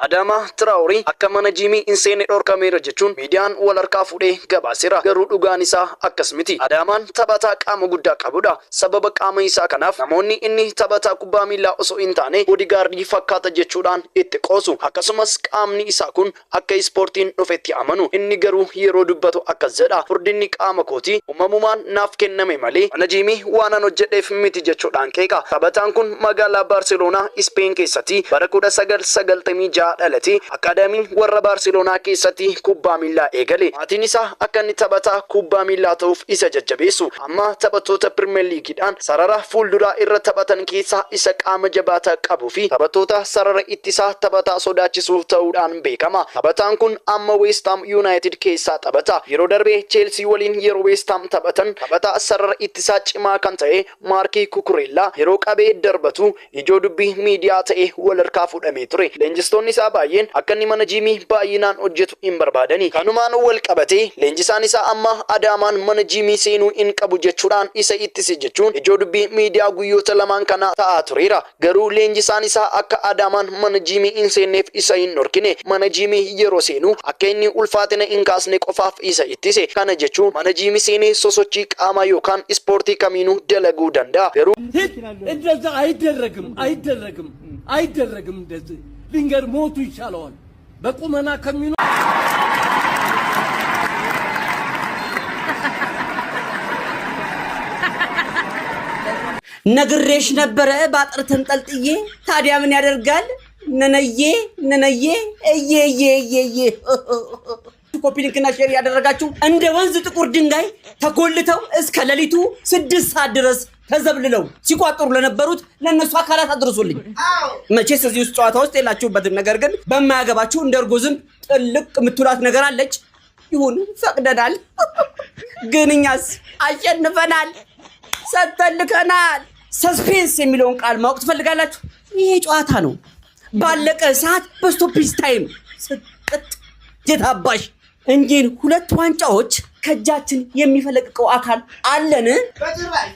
Adama Traoré akka mana Jimmy Insane dhorkameera jechuun miidiyaan wal harkaa fuudhee gabaaseera. Garuu dhugaan isaa akkas miti. Adamaan taphataa qaama guddaa qabudha. Sababa qaama isaa kanaaf namoonni inni taphataa kubbaa miilaa osoo hin taane bodyguardii fakkaata jechuudhaan itti qoosu. Akkasumas qaamni isaa kun akka ispoortiin dhufetti amanu. Inni garuu yeroo dubbatu akkas jedha. Furdinni qaama kooti uumamumaan naaf kenname malee mana Jimmy waan an hojjedheef miti jechuudhaan qeeqa. Taphataan kun magaalaa Barcelona Spain keessatti bara 1996 dhalate. Akaadaamiin warra Barcelona keessatti kubbaa miilaa eegale. Maatiin isaa akka inni taphataa kubbaa miilaa ta'uuf isa jajjabeessu. Amma taphattoota Premier League'dhaan sarara fuulduraa irra taphatan keessaa isa qaama jabaataa qabuu fi taphattoota sarara ittisaa taphataa sodaachisuuf ta'uudhaan beekama. Taphataan kun amma West Ham United keessaa taphata. Yeroo darbee Chelsea waliin yeroo West Ham taphatan taphataa sarara ittisaa cimaa kan ta'e Marki Cucurella yeroo qabee darbatu ijoo dubbii miidiyaa ta'e wal harkaa fuudhamee ture. Leenjistoonni isaa baay'een akka inni mana Jimmy baay'inaan hojjetu hin barbaadani. Kanumaan wal qabatee leenjisaan isaa amma Adamaan mana Jimmy seenuu hin qabu jechuudhaan isa ittise jechuun ijoo dubbii miidiyaa guyyoota lamaan kana ta'aa tureera. Garuu leenjisaan isaa akka Adamaan mana Jimmy hin seenneef isa hin dhorkine. Mana Jimmy yeroo seenu akka inni ulfaatina hin kaasne qofaaf isa ittise. Kana jechuun mana Jimmy seenee sosochii qaamaa yookaan ispoortii kamiinuu dalaguu danda'a. Garuu አይደረግም እንደዚህ ሊንገር ሞቱ ይሻለዋል በቁመና ከሚኑ ነግሬሽ ነበረ ባጥር ተንጠልጥዬ ታዲያ ምን ያደርጋል ነነዬ እየየየየ ኮፒ ሊንክና ሼር ያደረጋችሁ እንደ ወንዝ ጥቁር ድንጋይ ተኮልተው እስከ ሌሊቱ 6 ሰዓት ድረስ ተዘብልለው ሲቋጥሩ ለነበሩት ለነሱ አካላት አድርሱልኝ። መቼስ እዚህ ውስጥ ጨዋታ ውስጥ የላችሁበትም። ነገር ግን በማያገባችሁ እንደርጎዝም ጥልቅ ምትሏት ነገር አለች። ይሁን ፈቅደናል። ግን እኛስ አሸንፈናል፣ ሰተልከናል። ሰስፔንስ የሚለውን ቃል ማወቅ ትፈልጋላችሁ? ይሄ ጨዋታ ነው። ባለቀ ሰዓት በስቶፕ ታይም ሰጥት ጀታባሽ እንጂን ሁለት ዋንጫዎች ከጃችን የሚፈለቅቀው አካል አለን።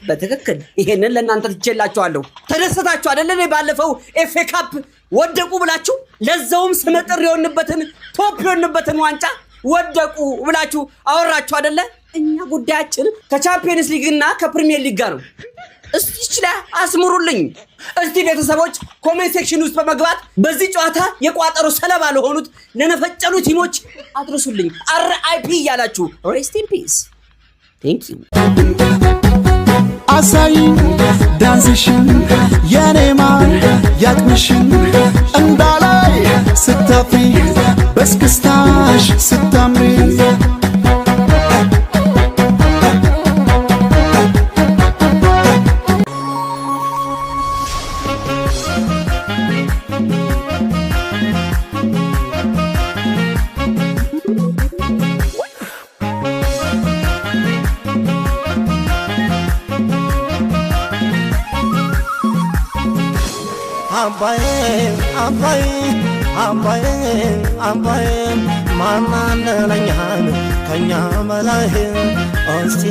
በትክክል ይሄንን ለእናንተ ትችላችኋለሁ። ተደሰታችሁ አይደል? ባለፈው ኤፍ ኤ ካፕ ወደቁ ብላችሁ ለዛውም ስመጥር የሆንበትን ቶፕ የሆንበትን ዋንጫ ወደቁ ብላችሁ አወራችሁ አይደል? እኛ ጉዳያችን ከቻምፒየንስ ሊግ እና ከፕሪሚየር ሊግ ጋር ነው። እስቲ ይችላ አስምሩልኝ። እስቲ ቤተሰቦች ኮሜንት ሴክሽን ውስጥ በመግባት በዚህ ጨዋታ የቋጠሩ ሰለባ ለሆኑት ለነፈጨሉ ቲሞች አድርሱልኝ። RIP ያላችሁ ሬስት ኢን ፒስ ቴንክ ዩ። አሳይ ዳንስሽን የኔማር ያቅምሽን እንዳላይ ስታፊ በስክስታሽ ስታምሪ አባዬ ማናለለኛን ከኛ በላይ እስቲ